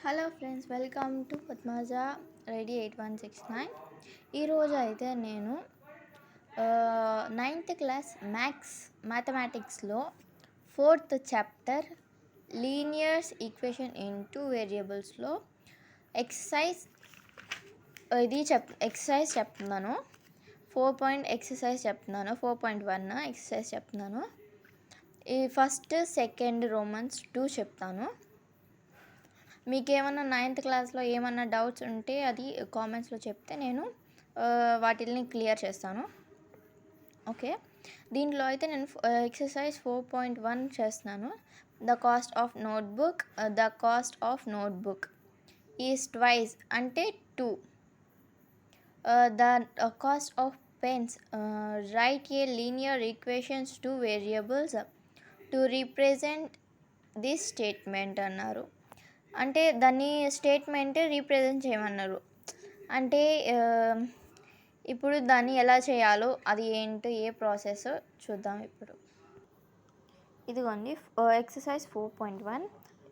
Hello friends, welcome to Padmaja Reddy 8169. ఈరోజు అయితే నేను 9th క్లాస్ మ్యాథమెటిక్స్లో 4th chapter linears equation in two వేరియబుల్స్లో ఎక్సర్సైజ్ చెప్తున్నాను. 4 ఎక్సర్సైజ్ చెప్తున్నాను. 4.1 ఎక్సర్సైజ్ చెప్తున్నాను. ఈ ఫస్ట్ సెకండ్ రోమన్స్ 2 చెప్తాను. మీకు ఏమన్నా 9th క్లాస్లో ఏమన్నా డౌట్స్ ఉంటే అది కామెంట్స్లో చెప్తే నేను వాటిని క్లియర్ చేస్తాను. ఓకే, దీంట్లో అయితే నేను ఎక్సర్సైజ్ 4.1 చేస్తున్నాను. The cost of notebook is twice అంటే 2. The cost of pens, right a linear equations to variables to represent this statement అన్నారు. అంటే దాన్ని స్టేట్మెంట్ రీప్రజెంట్ చేయమన్నారు. అంటే ఇప్పుడు దాన్ని ఎలా చేయాలో అది ఏంటో ఏ ప్రాసెస్ చూద్దాం. ఇప్పుడు ఇదిగోండి ఎక్సర్సైజ్ 4.1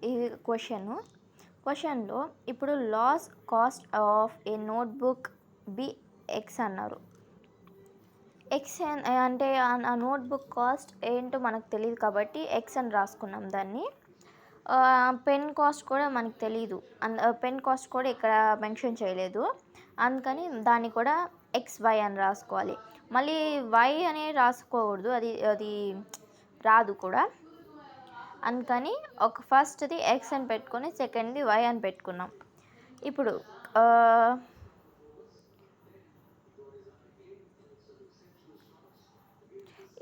ఈ క్వశ్చన్లో ఇప్పుడు cost of a notebook be x అన్నారు. ఎక్స్ అంటే ఆ నోట్బుక్ కాస్ట్ ఏంటో మనకు తెలియదు కాబట్టి ఎక్స్ అని రాసుకున్నాం. దాన్ని పెన్ కాస్ట్ కూడా మనకు తెలీదు, పెన్ కాస్ట్ కూడా ఇక్కడ మెన్షన్ చేయలేదు. అందుకని దాన్ని కూడా XY అని రాసుకోవాలి. మళ్ళీ Y అనేది రాసుకోకూడదు, అది రాదు కూడా. అందుకని ఫస్ట్ది X అని పెట్టుకొని సెకండ్ది Y అని పెట్టుకున్నాం.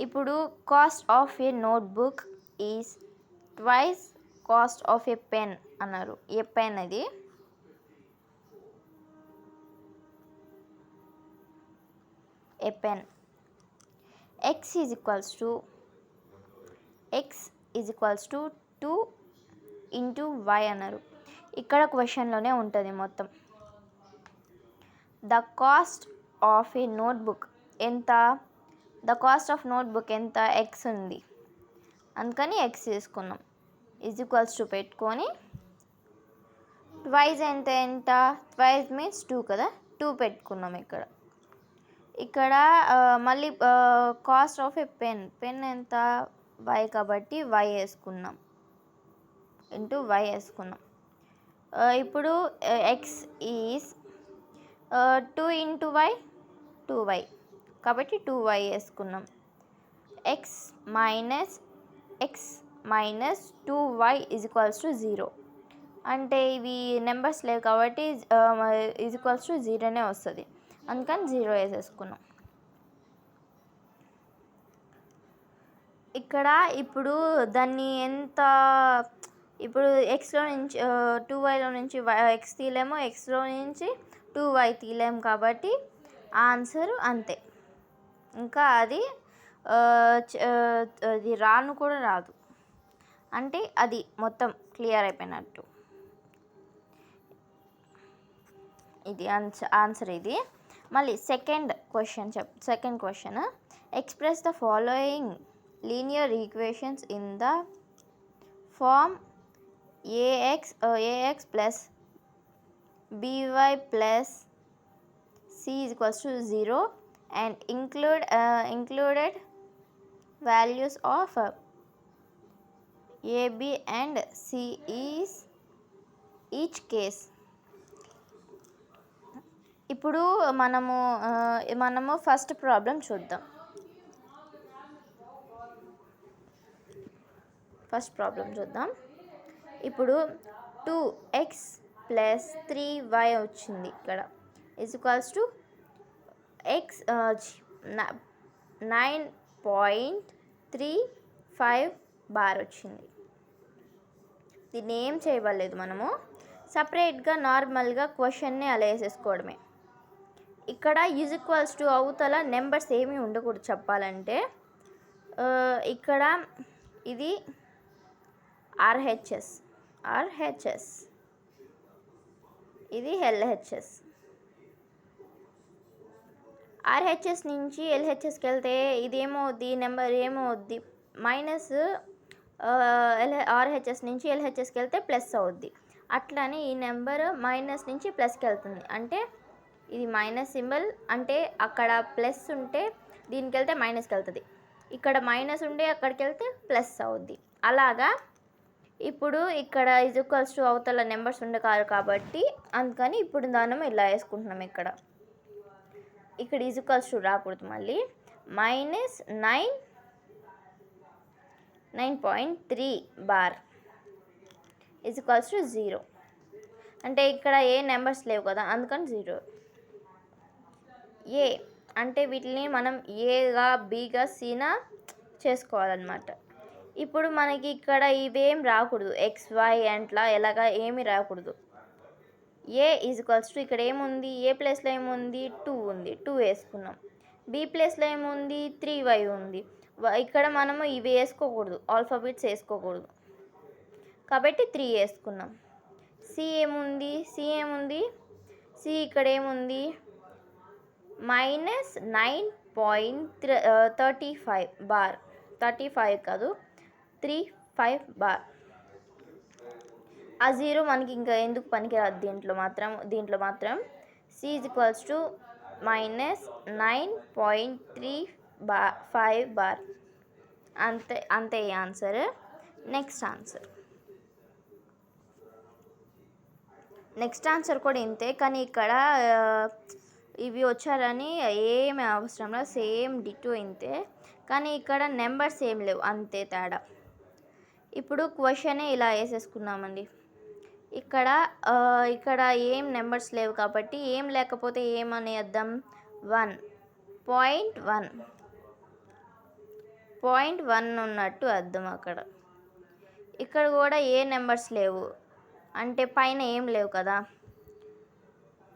ఇప్పుడు cost of a notebook is twice cost of a pen అన్నారు. ఏ పెన్ అది a pen. x is equals to 2 into y అన్నారు. ఇక్కడ క్వశ్చన్లోనే ఉంటుంది మొత్తం. The cost of a notebook ఎంత? ద కాస్ట్ ఆఫ్ నోట్బుక్ ఎంత? x ఉంది, అందుకని x తీసుకున్నాం. ఈజ్ ఈక్వల్స్ టు పెట్టుకొని ట్వైస్ ఎంత? ట్వైస్ మీన్స్ 2 కదా, 2 పెట్టుకున్నాం. ఇక్కడ మళ్ళీ కాస్ట్ ఆఫ్ ఏ పెన్ ఎంత? y కాబట్టి y వేసుకున్నాం, ఇంటూ y వేసుకున్నాం. ఇప్పుడు x is 2 into y 2y కాబట్టి 2y వేసుకున్నాం. x minus 2y is equals to 0. అంటే ఇవి నెంబర్స్ లేవు కాబట్టి ఈజ్ ఈక్వల్స్ టు 0నే వస్తుంది, అందుకని 0 వేసేసుకున్నాం. ఇక్కడ ఇప్పుడు దాన్ని ఎంత, ఇప్పుడు ఎక్స్లో నుంచి 2yలో నుంచి x తీలేము, ఎక్స్లో నుంచి 2y తీలేము కాబట్టి ఆన్సర్ అంతే. ఇంకా అది రాను కూడా రాదు, అంటే అది మొత్తం క్లియర్ అయిపోయినట్టు. ఇది ఆన్సర్. ఇది మళ్ళీ second question express the following linear equations in the form ax plus by plus c is equals to 0 and included values of a, b and c is each case. ఇప్పుడు మనము first problem చూద్దాం. ఇప్పుడు 2x plus 3y వచ్చింది. ఇక్కడ is equals to x 9.35 bar వచ్చింది. దీన్ని ఏం చేయలేదు, మనము సపరేట్గా నార్మల్గా క్వశ్చన్ని అలా వేసేసుకోవడమే. ఇక్కడ ఈజ్ ఈక్వల్స్ టు అవతల నెంబర్స్ ఏమీ ఉండకూడదు చెప్పాలంటే. ఇక్కడ ఇది RHS, ఇది LHS. RHS నుంచి LHSకి వెళ్తే ఇదేమవుద్ది, నెంబర్ ఏమవుద్ది మైనస్, RHS నుంచి LHSకి వెళ్తే ప్లస్ అవుద్ది. అట్లనే ఈ నెంబర్ మైనస్ నుంచి ప్లస్కి వెళ్తుంది. అంటే ఇది మైనస్ సింబల్ అంటే అక్కడ ప్లస్ ఉంటే దీనికి వెళ్తే మైనస్కి వెళ్తుంది, ఇక్కడ మైనస్ ఉంటే అక్కడికి వెళ్తే ప్లస్ అవుద్ది. అలాగా ఇప్పుడు ఇక్కడ ఈక్వల్స్ టు అవతల నెంబర్స్ ఉండకారు కాబట్టి అందుకని ఇప్పుడు దానం ఇలా వేసుకుంటున్నాం. ఇక్కడ ఈక్వల్స్ టు రాకూడదు, మళ్ళీ -9.3 బార్ ఈక్వల్స్ టు 0. అంటే ఇక్కడ ఏ నెంబర్స్ లేవు కదా అందుకని 0. ఏ అంటే వీటిని మనం ఏగా బీగా సీనా చేసుకోవాలన్నమాట. ఇప్పుడు మనకి ఇక్కడ ఇవేం రాకూడదు, XY అట్లా ఎలాగా ఏమి రాకూడదు. ఏ ఈక్వల్స్ టు ఇక్కడ ఏముంది, ఏ ప్లేస్లో ఏముంది 2 ఉంది, 2 వేసుకున్నాం. బి ప్లేస్లో ఏముంది 3Y ఉంది. ఇక్కడ మనము ఇవి వేసుకోకూడదు, ఆల్ఫాబెట్స్ వేసుకోకూడదు కాబట్టి 3 వేసుకున్నాం. సి ఏముంది సి ఇక్కడ ఏముంది -9.35 బార్, 35 కాదు 35 బార్. ఆ 0 మనకి ఇంకా ఎందుకు పనికిరాదు దీంట్లో మాత్రం సి ఈక్వల్స్ టు -9.35 బార్. అంతే ఈ ఆన్సర్. నెక్స్ట్ ఆన్సర్ కూడా ఇంతే, కానీ ఇక్కడ ఇవి వచ్చారని ఏమి అవసరం లేదు, సేమ్ డిటో ఇంతే, కానీ ఇక్కడ నెంబర్స్ ఏం లేవు, అంతే తేడా. ఇప్పుడు క్వశ్చనే ఇలా వేసేసుకున్నామండి. ఇక్కడ ఏం నెంబర్స్ లేవు కాబట్టి ఏం లేకపోతే ఏమని అర్థం 1.1 ఉన్నట్టు అర్థం. ఇక్కడ కూడా ఏ నెంబర్స్ లేవు అంటే పైన ఏం లేవు కదా,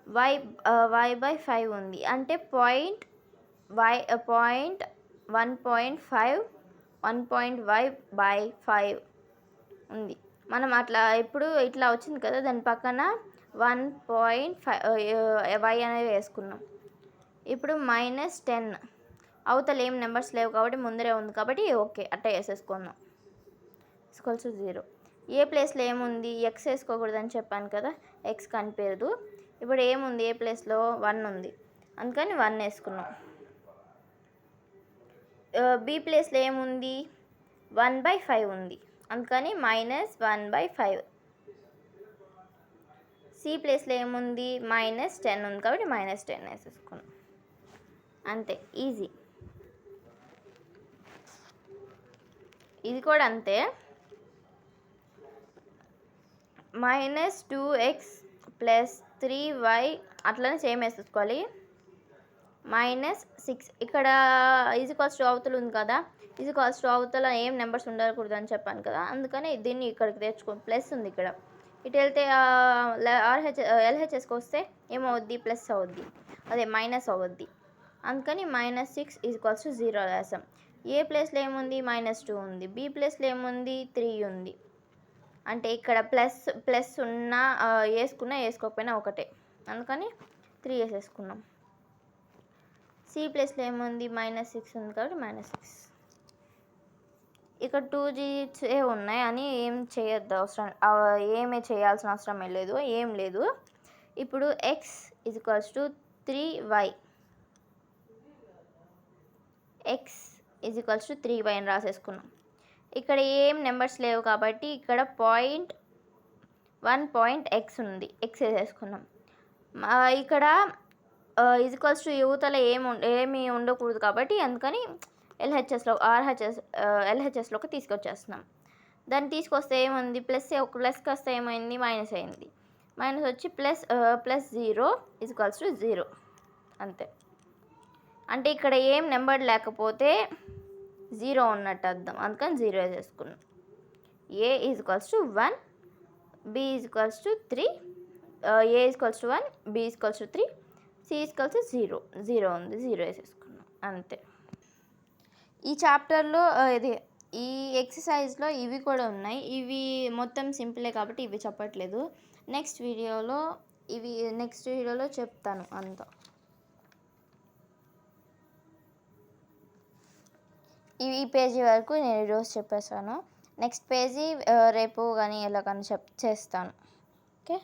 y/5 ఉంది అంటే 1.5 ఉంది. మనం అట్లా ఇప్పుడు ఇట్లా వచ్చింది కదా, దాని పక్కన 1.5 y అనేది వేసుకున్నాం. ఇప్పుడు -10 అవతల ఏం నెంబర్స్ లేవు కాబట్టి ముందరే ఉంది కాబట్టి ఓకే అట్లా వేసేసుకున్నాం. Equals to 0. ఏ ప్లేస్లో ఏముంది, ఎక్స్ వేసుకోకూడదని చెప్పాను కదా, ఎక్స్ కనిపించదు. ఇప్పుడు ఏముంది, ఏ ప్లేస్లో 1 ఉంది అందుకని 1 వేసుకున్నాం. బి ప్లేస్లో ఏముంది 1/5 ఉంది అందుకని -1/5. సి ప్లేస్లో ఏముంది -10 ఉంది కాబట్టి -10 వేసేసుకున్నాం. అంతే, ఈజీ. ఇది కూడా అంతే, -2x + 3y అట్లనే సేమ్ వేసేసుకోవాలి. -6 ఇక్కడ ఈక్వల్స్ టు అవతల ఉంది కదా, ఈక్వల్స్ టు అవతల ఏం నెంబర్స్ ఉండకూడదు అని చెప్పాను కదా, అందుకని దీన్ని ఇక్కడికి తెచ్చుకోండి. ప్లస్ ఉంది ఇక్కడ, ఇటు వెళ్తే LHSకి వస్తే ఏమవుద్ది, ప్లస్ అవుద్ది, అదే మైనస్ అవుద్ది. అందుకని -6 ఈక్వల్స్ టు 0 రాసాం. ఏ ప్లేస్లో ఏముంది -2 ఉంది, బి ప్లేస్లో ఏముంది 3 ఉంది. అంటే ఇక్కడ ప్లస్ ఉన్నా వేసుకున్నా వేసుకోకపోయినా ఒకటే, అందుకని 3 వేసేసుకున్నాం. సి ప్లేస్లో ఏముంది -6 ఉంది కాబట్టి -6. ఇక్కడ 2 digits ఉన్నాయి అని ఏమి చేయాల్సిన అవసరం లేదు. ఇప్పుడు x equals to 3y, x equals to 3y అని రాసేసుకున్నాం. ఇక్కడ ఏం నెంబర్స్ లేవు కాబట్టి ఇక్కడ 1.x ఉంది, x వేసేసుకున్నాం. ఇక్కడ ఈక్వల్స్ టు యువతల ఏమి ఉండకూడదు కాబట్టి అందుకని LHSలోకి తీసుకొచ్చేస్తున్నాం. దాన్ని తీసుకొస్తే ఏముంది, ప్లస్కి వస్తే ఏమైంది, మైనస్ అయింది. మైనస్ వచ్చి +0 ఈక్వల్స్ టు 0 అంతే. అంటే ఇక్కడ ఏం నెంబర్ లేకపోతే 0 ఉన్నట్టు అర్థం, అందుకని 0 వేసేసుకున్నాం. A equals to 1, B equals to 3, A equals to 1, B equals to 3, C equals to 0 ఉంది, 0 వేసేసుకున్నాం అంతే. ఈ చాప్టర్లో ఈ ఎక్సర్సైజ్లో ఇవి కూడా ఉన్నాయి. ఇవి మొత్తం సింపులే కాబట్టి ఇవి చెప్పట్లేదు. నెక్స్ట్ వీడియోలో చెప్తాను అంతా. ఈ పేజీ వరకు నేను ఈరోజు చెప్పేసాను. నెక్స్ట్ పేజీ రేపు కానీ ఎలా కానీ చేస్తాను. ఓకే.